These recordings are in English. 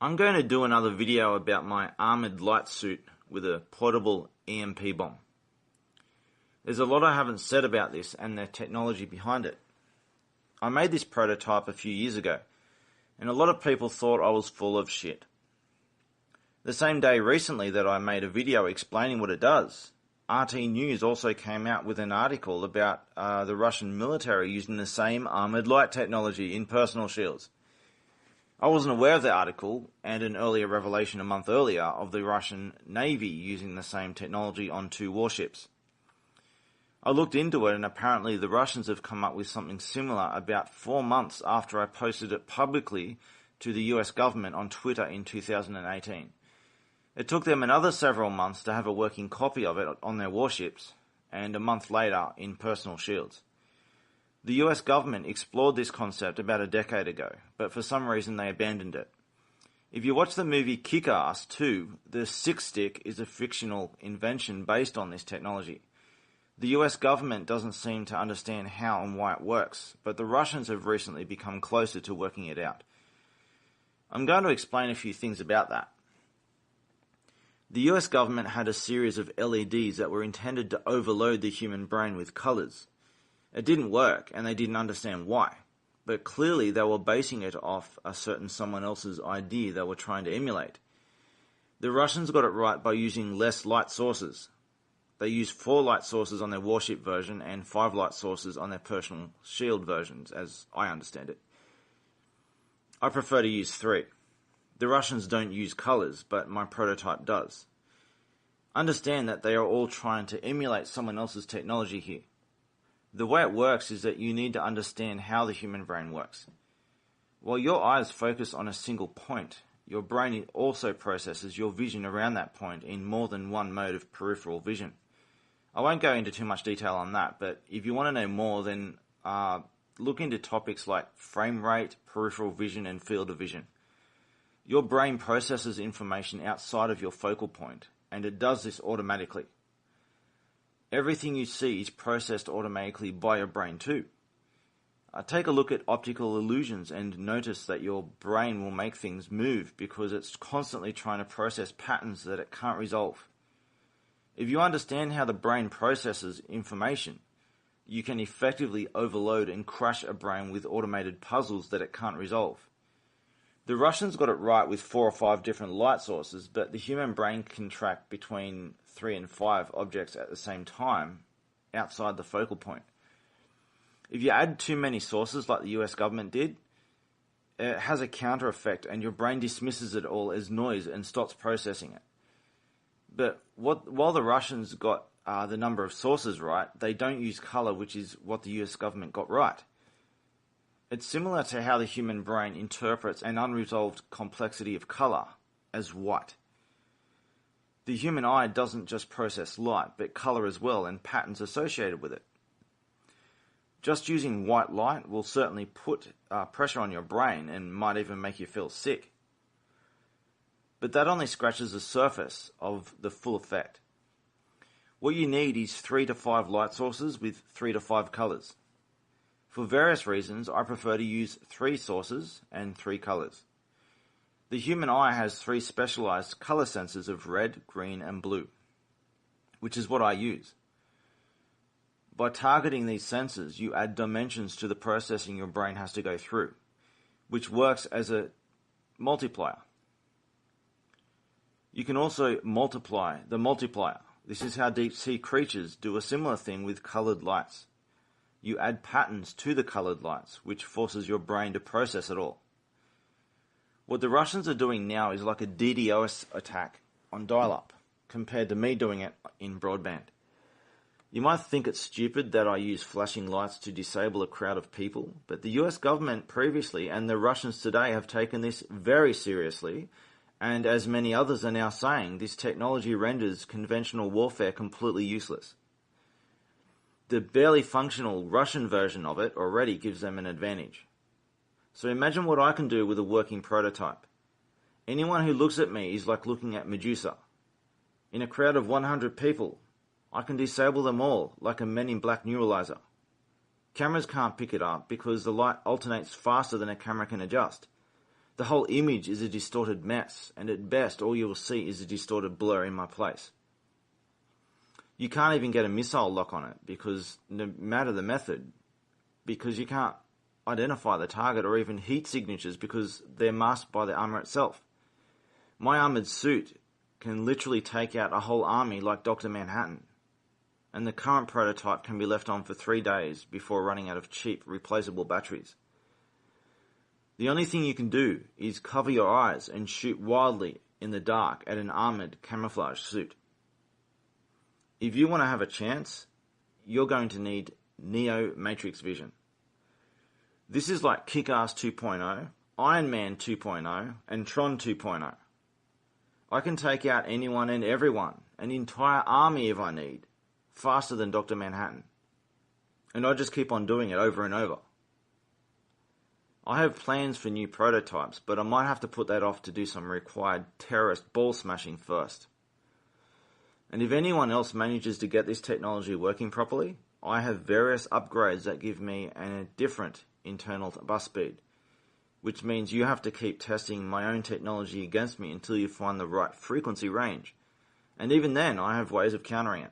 I'm going to do another video about my armoured light suit with a portable EMP bomb. There's a lot I haven't said about this and the technology behind it. I made this prototype a few years ago, and a lot of people thought I was full of shit. The same day recently that I made a video explaining what it does, RT News also came out with an article about the Russian military using the same armoured light technology in personal shields. I wasn't aware of the article and an earlier revelation a month earlier of the Russian Navy using the same technology on 2 warships. I looked into it, and apparently the Russians have come up with something similar about 4 months after I posted it publicly to the US government on Twitter in 2018. It took them another several months to have a working copy of it on their warships, and a month later in personal shields. The US government explored this concept about a decade ago, but for some reason they abandoned it. If you watch the movie Kick-Ass 2, the Six Stick is a fictional invention based on this technology. The US government doesn't seem to understand how and why it works, but the Russians have recently become closer to working it out. I'm going to explain a few things about that. The US government had a series of LEDs that were intended to overload the human brain with colours. It didn't work, and they didn't understand why. But clearly they were basing it off a certain someone else's idea they were trying to emulate. The Russians got it right by using less light sources. They used 4 light sources on their warship version and 5 light sources on their personal shield versions, as I understand it. I prefer to use 3. The Russians don't use colours, but my prototype does. Understand that they are all trying to emulate someone else's technology here. The way it works is that you need to understand how the human brain works. While your eyes focus on a single point, your brain also processes your vision around that point in more than one mode of peripheral vision. I won't go into too much detail on that, but if you want to know more, then look into topics like frame rate, peripheral vision, and field of vision. Your brain processes information outside of your focal point, and it does this automatically. Everything you see is processed automatically by your brain too. Take a look at optical illusions and notice that your brain will make things move because it's constantly trying to process patterns that it can't resolve. If you understand how the brain processes information, you can effectively overload and crush a brain with automated puzzles that it can't resolve. The Russians got it right with 4 or 5 different light sources, but the human brain can track between 3 and 5 objects at the same time outside the focal point. If you add too many sources like the US government did, it has a counter effect and your brain dismisses it all as noise and stops processing it. But while the Russians got the number of sources right, they don't use color, which is what the US government got right. It's similar to how the human brain interprets an unresolved complexity of color as white. The human eye doesn't just process light, but color as well and patterns associated with it. Just using white light will certainly put pressure on your brain and might even make you feel sick. But that only scratches the surface of the full effect. What you need is 3 to 5 light sources with 3 to 5 colors. For various reasons, I prefer to use 3 sources and 3 colors. The human eye has 3 specialized color sensors of red, green, and blue, which is what I use. By targeting these sensors, you add dimensions to the processing your brain has to go through, which works as a multiplier. You can also multiply the multiplier. This is how deep sea creatures do a similar thing with colored lights. You add patterns to the colored lights, which forces your brain to process it all. What the Russians are doing now is like a DDoS attack on dial-up, compared to me doing it in broadband. You might think it's stupid that I use flashing lights to disable a crowd of people, but the US government previously and the Russians today have taken this very seriously, and as many others are now saying, this technology renders conventional warfare completely useless. The barely functional Russian version of it already gives them an advantage. So imagine what I can do with a working prototype. Anyone who looks at me is like looking at Medusa. In a crowd of 100 people, I can disable them all like a Men in Black neuralizer. Cameras can't pick it up because the light alternates faster than a camera can adjust. The whole image is a distorted mess, and at best all you will see is a distorted blur in my place. You can't even get a missile lock on it, because no matter the method, because you can't identify the target or even heat signatures because they're masked by the armor itself. My armored suit can literally take out a whole army like Dr. Manhattan, and the current prototype can be left on for 3 days before running out of cheap, replaceable batteries. The only thing you can do is cover your eyes and shoot wildly in the dark at an armored camouflage suit. If you want to have a chance, you're going to need Neo Matrix vision. This is like Kick-Ass 2.0, Iron Man 2.0, and Tron 2.0. I can take out anyone and everyone, an entire army if I need, faster than Dr. Manhattan. And I just keep on doing it over and over. I have plans for new prototypes, but I might have to put that off to do some required terrorist ball smashing first. And if anyone else manages to get this technology working properly, I have various upgrades that give me a different internal bus speed, which means you have to keep testing my own technology against me until you find the right frequency range. And even then, I have ways of countering it.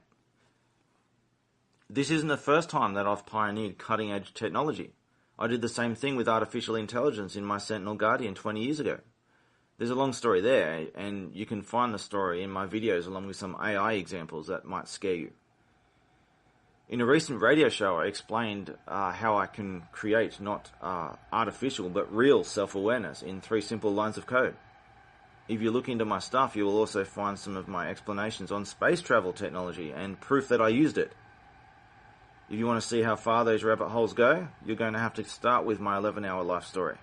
This isn't the first time that I've pioneered cutting-edge technology. I did the same thing with artificial intelligence in my Sentinel Guardian 20 years ago. There's a long story there, and you can find the story in my videos along with some AI examples that might scare you. In a recent radio show, I explained how I can create not artificial but real self-awareness in 3 simple lines of code. If you look into my stuff, you will also find some of my explanations on space travel technology and proof that I used it. If you want to see how far those rabbit holes go, you're going to have to start with my 11-hour life story.